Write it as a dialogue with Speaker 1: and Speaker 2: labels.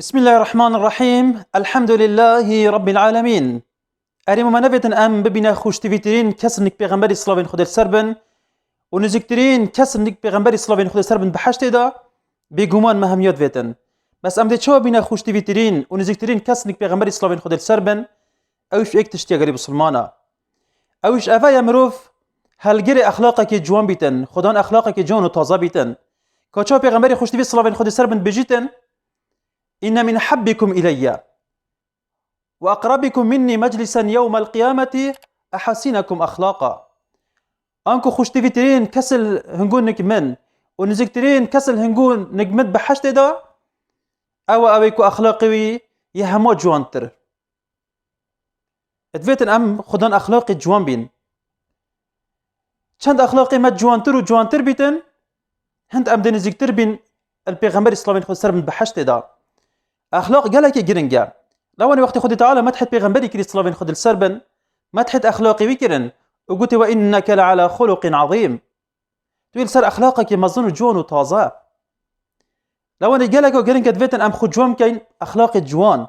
Speaker 1: بسم الله الرحمن الرحيم. الحمد لله رب العالمين. اریم منویتن ام ببینه خوشتیویترین کس نک پیغمبر اسلام خود سربن و نزدیکترین کس نک پیغمبر اسلام خود سربن به حشت دا بگومان مهمیت ویتن. بس ام ده چه بینه خوشتیویترین و نزدیکترین کس نک پیغمبر اسلام خود سربن اوش یک تشتی غریب مسلمانه. اوش اوای مروف هلگر اخلاقه که جوان بیتن، خدان اخلاقه که جوان و تازه بیتن. که پیغمبر خوشتیوی اسلام خود سربن بجیتن إن من حبكم إلي وأقربكم مني مجلسا يوم القيامة أحسنكم أخلاقا. أنكو خوشتيفيترين كسل هنقول نكمن ونزكترين كسل هنقول نكمد بحشت دا أويكو أخلاقي يهمو جوانتر. ادفيتن أم خدان أخلاقي جوان بين چند أخلاقي ما جوانتر وجوانتر بيتن هند أم دين زكتر بين البيغمبر إسلامي خود سر من بحشت دا اخلاق قالك جرنجا. لو انا وقت خدي تعالى مدحت بيغمبري كريس صلى خد السربن مدحت اخلاقي ويكرن وقلت وانك لعلى خلق عظيم. تقول سر اخلاقك مظن جوان وطازه. لو انا قالك جرنجا دفيتن ام خد جوان كاين اخلاق جوان